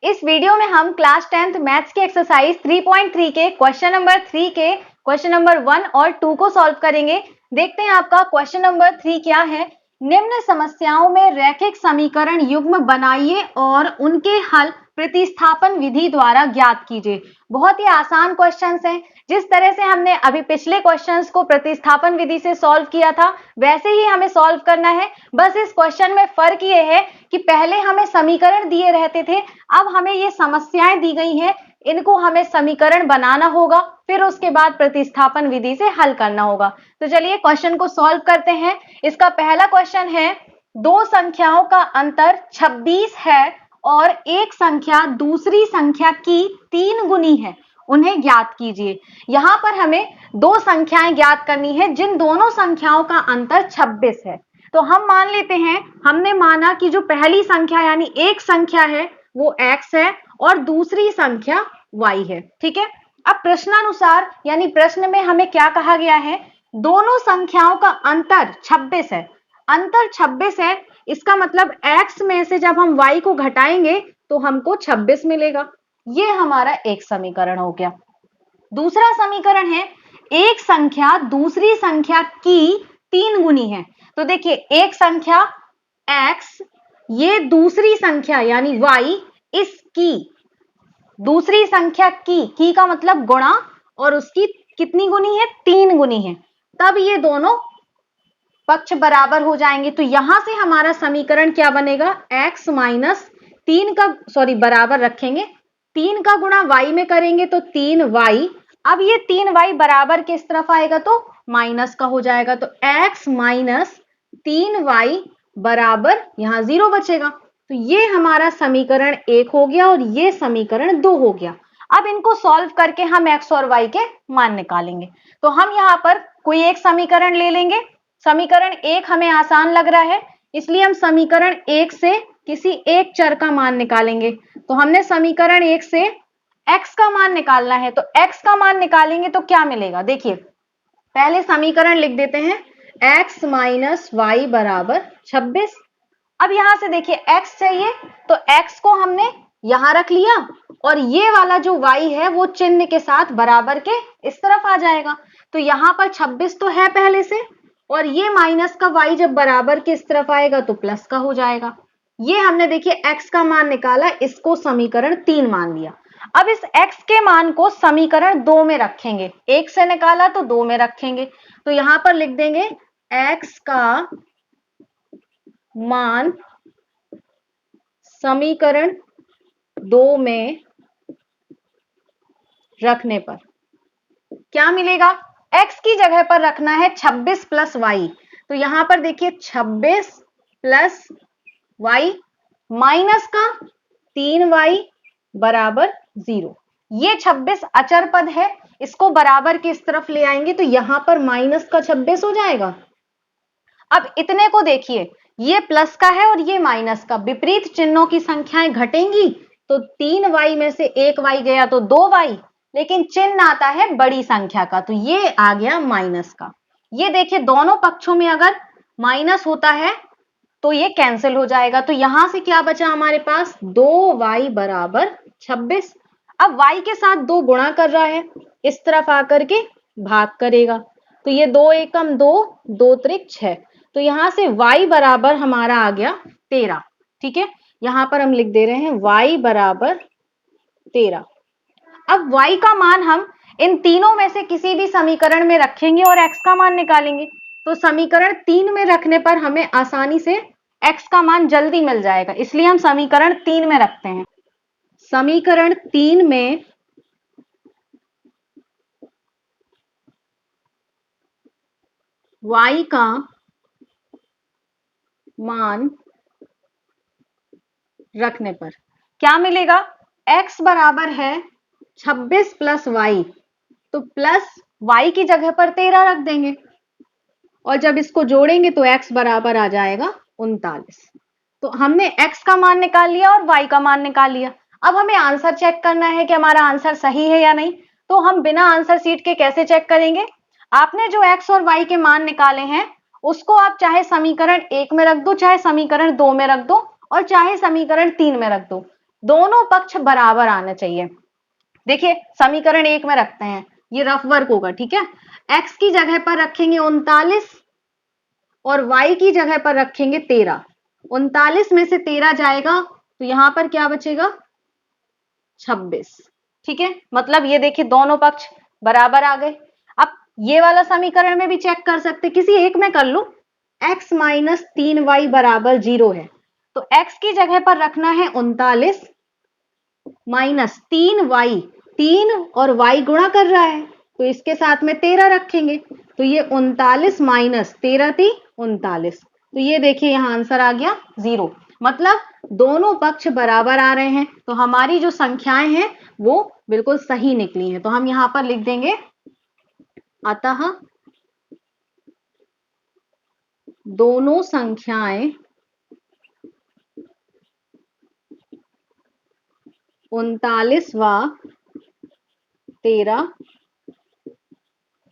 इस वीडियो में हम क्लास 10th मैथ्स के एक्सरसाइज 3.3 के क्वेश्चन नंबर 3 के क्वेश्चन नंबर 1 और 2 को सॉल्व करेंगे। देखते हैं आपका क्वेश्चन नंबर 3 क्या है। निम्न समस्याओं में रैखिक समीकरण युग्म बनाइए और उनके हल प्रतिस्थापन विधि द्वारा ज्ञात कीजिए। बहुत ही आसान क्वेश्चंस हैं। जिस तरह से हमने अभी पिछले क्वेश्चंस को प्रतिस्थापन विधि से सॉल्व किया था वैसे ही हमें सॉल्व करना है। बस इस क्वेश्चन में फर्क ये है कि पहले हमें समीकरण दिए रहते थे, अब हमें ये समस्याएं दी गई हैं, इनको हमें समीकरण बनाना होगा, फिर उसके बाद प्रतिस्थापन विधि से हल करना होगा। तो चलिए क्वेश्चन को सॉल्व करते हैं। इसका पहला क्वेश्चन है, दो संख्याओं का अंतर 26 है और एक संख्या दूसरी संख्या की 3 गुनी है, उन्हें ज्ञात कीजिए। यहां पर हमें दो संख्याएं ज्ञात करनी है जिन दोनों संख्याओं का अंतर 26 है। तो हम मान लेते हैं, हमने माना कि जो पहली संख्या यानी एक संख्या है वो x है और दूसरी संख्या y है। ठीक है, अब प्रश्नानुसार यानी प्रश्न में हमें क्या कहा गया है, दोनों संख्याओं का अंतर 26 है। अंतर 26 है, इसका मतलब x में से जब हम y को घटाएंगे तो हमको 26 मिलेगा। ये हमारा एक समीकरण हो गया। दूसरा समीकरण है, एक संख्या दूसरी संख्या की 3 गुनी है। तो देखिए, एक संख्या x, ये दूसरी संख्या यानी y, इसकी दूसरी संख्या की का मतलब गुणा, और उसकी कितनी गुनी है, 3 गुनी है। तब ये दोनों पक्ष बराबर हो जाएंगे। तो यहां से हमारा समीकरण क्या बनेगा, x माइनस 3 का बराबर रखेंगे, 3 का गुणा y में करेंगे तो 3y। अब ये 3y बराबर किस तरफ आएगा तो माइनस का हो जाएगा। तो x माइनस 3y बराबर यहां 0 बचेगा। तो ये हमारा समीकरण 1 हो गया और ये समीकरण 2 हो गया। अब इनको सॉल्व करके हम x और y के मान निकालेंगे। तो हम यहां पर कोई एक समीकरण ले लेंगे। समीकरण 1 हमें आसान लग रहा है, इसलिए हम समीकरण 1 से किसी एक चर का मान निकालेंगे। तो हमने समीकरण 1 से x का मान निकालना है, तो x का मान निकालेंगे तो क्या मिलेगा। देखिए, पहले समीकरण लिख देते हैं, x माइनस वाई बराबर 26। अब यहां से देखिए x चाहिए तो x को हमने यहां रख लिया और ये वाला जो y है वो चिन्ह के साथ बराबर के इस तरफ आ जाएगा। तो यहां पर 26 तो है पहले से, और ये माइनस का y जब बराबर के इस तरफ आएगा तो प्लस का हो जाएगा। ये हमने देखिए x का मान निकाला, इसको समीकरण 3 मान लिया। अब इस x के मान को समीकरण 2 में रखेंगे, 1 से निकाला तो 2 में रखेंगे। तो यहां पर लिख देंगे x का मान समीकरण 2 में रखने पर क्या मिलेगा, x की जगह पर रखना है 26 प्लस y। तो यहां पर देखिए 26 प्लस y माइनस का 3y बराबर 0। ये 26 अचर पद है, इसको बराबर की इस तरफ ले आएंगे तो यहां पर माइनस का 26 हो जाएगा। अब इतने को देखिए, ये प्लस का है और ये माइनस का, विपरीत चिन्हों की संख्याएं घटेंगी तो 3y में से 1y गया तो 2y, लेकिन चिन्ह आता है बड़ी संख्या का, तो ये आ गया माइनस का। ये देखिए, दोनों पक्षों में अगर माइनस होता है तो ये कैंसिल हो जाएगा। तो यहां से क्या बचा हमारे पास, 2y बराबर 26। अब y के साथ 2 गुणा कर रहा है, इस तरफ आकर के भाग करेगा, तो ये 2 एकम 2, 2 त्रिक 6। तो यहां से y बराबर हमारा आ गया 13। ठीक है, यहां पर हम लिख दे रहे हैं y बराबर 13। अब y का मान हम इन तीनों में से किसी भी समीकरण में रखेंगे और x का मान निकालेंगे। तो समीकरण 3 में रखने पर हमें आसानी से x का मान जल्दी मिल जाएगा, इसलिए हम समीकरण 3 में रखते हैं। समीकरण 3 में y का मान रखने पर क्या मिलेगा, x बराबर है 26 प्लस y, तो प्लस y की जगह पर 13 रख देंगे और जब इसको जोड़ेंगे तो x बराबर आ जाएगा 39। तो हमने x का मान निकाल लिया और y का मान निकाल लिया। अब हमें आंसर चेक करना है कि हमारा आंसर सही है या नहीं। तो हम बिना आंसर शीट के कैसे चेक करेंगे, आपने जो x और y के मान निकाले हैं उसको आप चाहे समीकरण 1 में रख दो, चाहे समीकरण 2 में रख दो और चाहे समीकरण 3 में रख दो। दोनों पक्ष बराबर आने चाहिए। देखिए समीकरण 1 में रखते हैं, ये रफ वर्क होगा, ठीक है। x की जगह पर रखेंगे 39 और y की जगह पर रखेंगे 13। 39 में से 13 जाएगा तो यहां पर क्या बचेगा, 26, ठीक है। मतलब ये देखिए दोनों पक्ष बराबर आ गए। अब ये वाला समीकरण में भी चेक कर सकते, किसी एक में कर लो। x माइनस 3y बराबर 0 है, तो x की जगह पर रखना है 39 माइनस 3y, 3 और y गुणा कर रहा है तो इसके साथ में 13 रखेंगे, तो ये 39 माइनस 13 थी 39, तो ये देखिए यहां आंसर आ गया 0। मतलब दोनों पक्ष बराबर आ रहे हैं, तो हमारी जो संख्याएं हैं वो बिल्कुल सही निकली हैं। तो हम यहां पर लिख देंगे अतः दोनों संख्याएं 39 व 13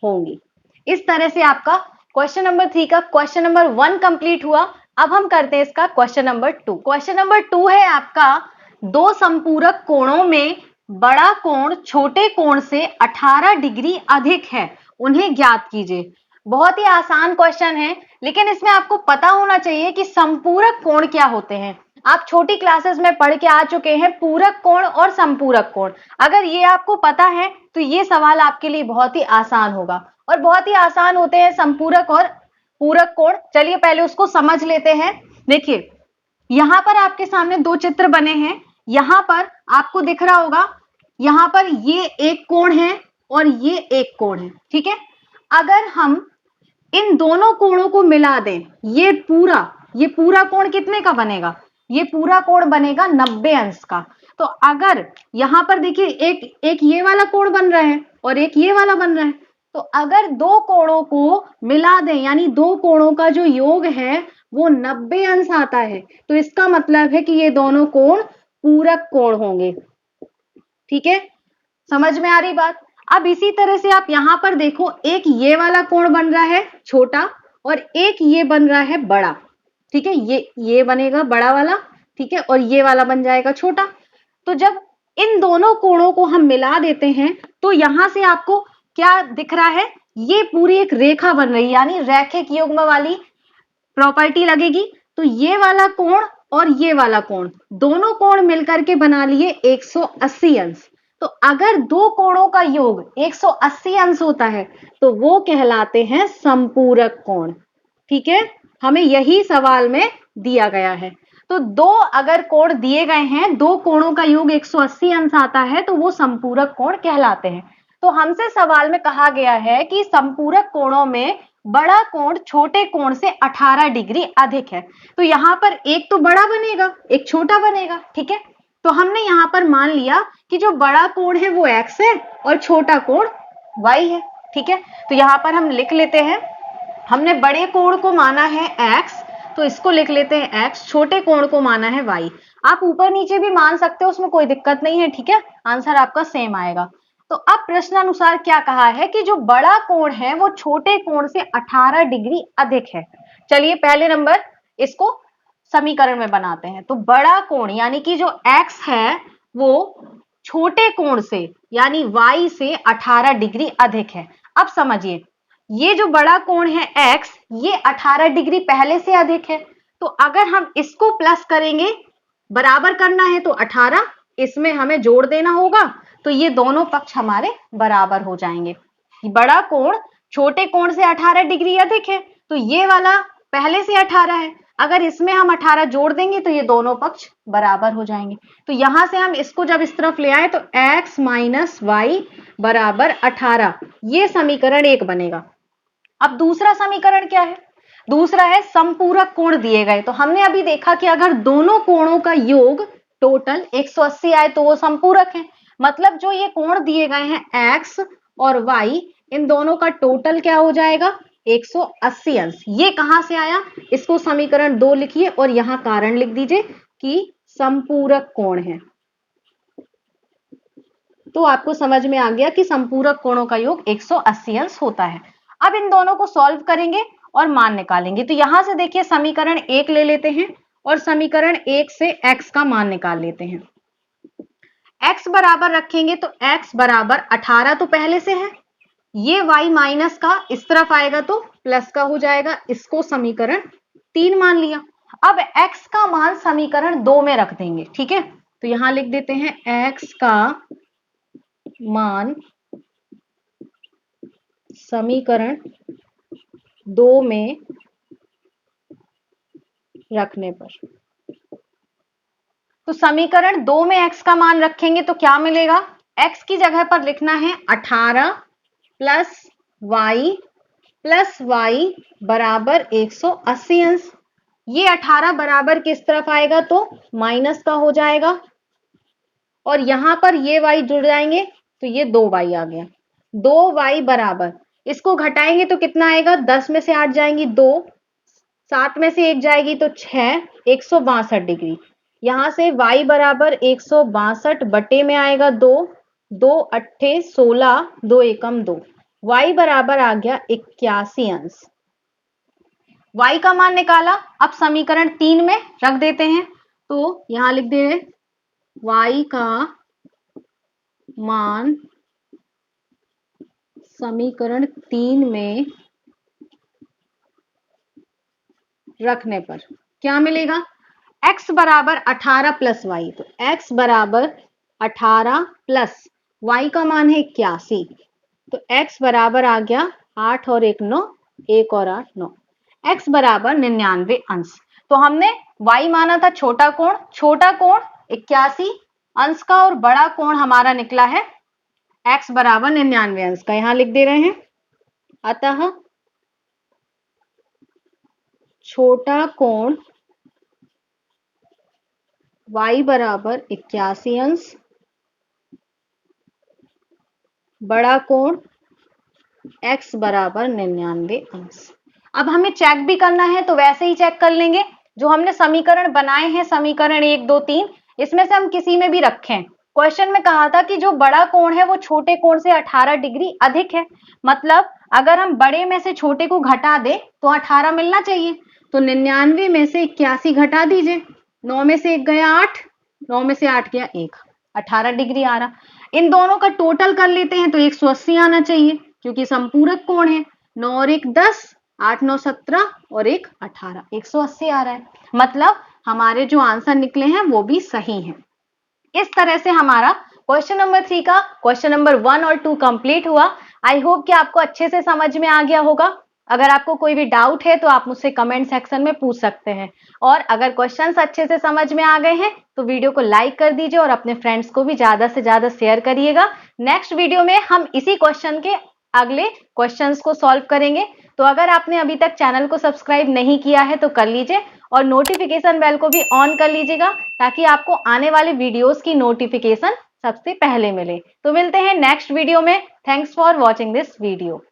होंगी। इस तरह से आपका क्वेश्चन नंबर 3 का क्वेश्चन नंबर 1 कंप्लीट हुआ। अब हम करते हैं इसका क्वेश्चन नंबर 2। क्वेश्चन नंबर 2 है आपका, दो संपूरक कोणों में बड़ा कोण छोटे कोण से 18 डिग्री अधिक है, उन्हें ज्ञात कीजिए। बहुत ही आसान क्वेश्चन है, लेकिन इसमें आपको पता होना चाहिए कि संपूरक कोण क्या होते हैं। आप छोटी क्लासेस में पढ़ के आ चुके हैं पूरक कोण और संपूरक कोण। अगर ये आपको पता है तो ये सवाल आपके लिए बहुत ही आसान होगा, और बहुत ही आसान होते हैं संपूरक और पूरक कोण। चलिए पहले उसको समझ लेते हैं। देखिए यहां पर आपके सामने दो चित्र बने हैं, यहां पर आपको दिख रहा होगा, यहां पर ये एक कोण है और ये एक कोण है, ठीक है। अगर हम इन दोनों कोणों को मिला दें, ये पूरा कोण कितने का बनेगा, ये पूरा कोण बनेगा 90 अंश का। तो अगर यहां पर देखिए एक ये वाला कोण बन रहा है और एक ये वाला बन रहा है, तो अगर दो कोणों को मिला दें, यानी दो कोणों का जो योग है वो 90 अंश आता है, तो इसका मतलब है कि ये दोनों कोण पूरक कोण होंगे, ठीक है। समझ में आ रही बात। अब इसी तरह से आप यहां पर देखो, एक ये वाला कोण बन रहा है छोटा और एक ये बन रहा है बड़ा, ठीक है। ये बनेगा बड़ा वाला, ठीक है, और ये वाला बन जाएगा छोटा। तो जब इन दोनों कोणों को हम मिला देते हैं तो यहां से आपको क्या दिख रहा है, ये पूरी एक रेखा बन रही है, यानी रैखिक युग्म वाली प्रॉपर्टी लगेगी। तो ये वाला कोण और ये वाला कोण, दोनों कोण मिलकर के बना लिए 180 अंश। तो अगर दो कोणों का योग 180 अंश होता है तो वो कहलाते हैं संपूरक कोण, ठीक है। हमें यही सवाल में दिया गया है। तो दो अगर कोण दिए गए हैं, दो कोणों का योग 180 अंश आता है तो वो संपूरक कोण कहलाते हैं। तो हमसे सवाल में कहा गया है कि संपूरक कोणों में बड़ा कोण छोटे कोण से 18 डिग्री अधिक है। तो यहां पर एक तो बड़ा बनेगा, एक छोटा बनेगा, ठीक है। तो हमने यहां पर मान लिया कि जो बड़ा कोण है वो x है और छोटा कोण y है, ठीक है। तो यहां पर हम लिख लेते हैं, हमने बड़े कोण को माना है x, तो इसको लिख लेते हैं x, छोटे कोण को माना है y। आप ऊपर नीचे भी मान सकते हो, उसमें कोई दिक्कत नहीं है, ठीक है, आंसर आपका सेम आएगा। तो अब प्रश्नानुसार क्या कहा है कि जो बड़ा कोण है वो छोटे कोण से 18 डिग्री अधिक है। चलिए पहले नंबर इसको समीकरण में बनाते हैं। तो बड़ा कोण यानी कि जो x है वो छोटे कोण से यानी y से 18 डिग्री अधिक है। अब समझिए, ये जो बड़ा कोण है x, ये 18 डिग्री पहले से अधिक है, तो अगर हम इसको प्लस करेंगे, बराबर करना है तो 18, इसमें हमें जोड़ देना होगा, तो ये दोनों पक्ष हमारे बराबर हो जाएंगे। बड़ा कोण छोटे कोण से 18 डिग्री अधिक है, तो ये वाला पहले से 18 है, अगर इसमें हम 18 जोड़ देंगे तो ये दोनों पक्ष बराबर हो जाएंगे। तो यहां से हम इसको जब इस तरफ ले आए तो x माइनस वाई बराबर 18, ये समीकरण 1 बनेगा। अब दूसरा समीकरण क्या है, दूसरा है संपूरक कोण दिए गए। तो हमने अभी देखा कि अगर दोनों कोणों का योग टोटल 180 आए तो वो संपूरक है। मतलब जो ये कोण दिए गए हैं x और y, इन दोनों का टोटल क्या हो जाएगा 180 अंश। ये कहां से आया, इसको समीकरण 2 लिखिए और यहां कारण लिख दीजिए कि संपूरक कोण है। तो आपको समझ में आ गया कि संपूरक कोणों का योग 180 अंश होता है। अब इन दोनों को सॉल्व करेंगे और मान निकालेंगे। तो यहां से देखिए समीकरण 1 ले लेते हैं और समीकरण 1 से x का मान निकाल लेते हैं। x बराबर रखेंगे तो x बराबर 18 तो पहले से है, ये y माइनस का इस तरफ आएगा तो प्लस का हो जाएगा, इसको समीकरण 3 मान लिया। अब x का मान समीकरण 2 में रख देंगे, ठीक है, तो यहां लिख देते हैं x का मान समीकरण 2 में रखने पर, तो समीकरण 2 में x का मान रखेंगे तो क्या मिलेगा, x की जगह पर लिखना है 18 प्लस y बराबर 180 अंश। ये 18 बराबर किस तरफ आएगा तो माइनस का हो जाएगा, और यहां पर ये y जुड़ जाएंगे तो ये 2y आ गया। 2y बराबर, इसको घटाएंगे तो कितना आएगा, 10 में से 8 जाएंगी 2, 7 में से 1 जाएगी तो 6, 162 डिग्री। यहां से y बराबर 162 बटे में आएगा 2, 2 अट्ठे 16, 2 एकम 2, y बराबर आ गया 81 अंश। y का मान निकाला, अब समीकरण 3 में रख देते हैं, तो यहां लिख दे रहे y का मान समीकरण 3 में रखने पर क्या मिलेगा, x बराबर 18 प्लस y, तो x बराबर 18 प्लस y का मान है 81, तो x बराबर आ गया 8 और 1 9, 1 और 8 9, x बराबर 99 अंश। तो हमने y माना था छोटा कोण 81 अंश का, और बड़ा कोण हमारा निकला है x बराबर 99 अंश का, यहां लिख दे रहे हैं। अतः छोटा कोण y बराबर 81 अंश, बड़ा कोण x बराबर 99 अंश। अब हमें चेक भी करना है तो वैसे ही चेक कर लेंगे, जो हमने समीकरण बनाए हैं समीकरण 1 2 3, इसमें से हम किसी में भी रखें। क्वेश्चन में कहा था कि जो बड़ा कोण है वो छोटे कोण से 18 डिग्री अधिक है, मतलब अगर हम बड़े में से छोटे को घटा दें तो 18 मिलना चाहिए, तो 99 में से 81 घटा दीजिए, 9 में से 1 गया 8, 9 में से 8 गया 1, 18 डिग्री आ रहा। इन दोनों का टोटल कर लेते हैं तो 180 आना चाहिए, क्योंकि संपूरक कोण है, 9 और 1 10, 8 9 17 और 1 18, 180 आ रहा है, मतलब हमारे जो आंसर निकले हैं वो भी सही हैं। इस तरह से हमारा क्वेश्चन नंबर 3 का क्वेश्चन नंबर 1 और 2 कंप्लीट हुआ। आई होप कि आपको अच्छे से समझ में आ गया होगा। अगर आपको कोई भी डाउट है तो आप मुझसे कमेंट सेक्शन में पूछ सकते हैं, और अगर क्वेश्चंस अच्छे से समझ में आ गए हैं तो वीडियो को लाइक कर दीजिए और अपने फ्रेंड्स को भी ज्यादा से ज्यादा शेयर करिएगा। नेक्स्ट वीडियो में हम इसी क्वेश्चन के अगले क्वेश्चंस को सॉल्व करेंगे। तो अगर आपने अभी तक चैनल को सब्सक्राइब नहीं किया है तो कर लीजिए, और नोटिफिकेशन बेल को भी ऑन कर लीजिएगा, ताकि आपको आने वाले वीडियोस की नोटिफिकेशन सबसे पहले मिले। तो मिलते हैं नेक्स्ट वीडियो में। Thanks for watching this video.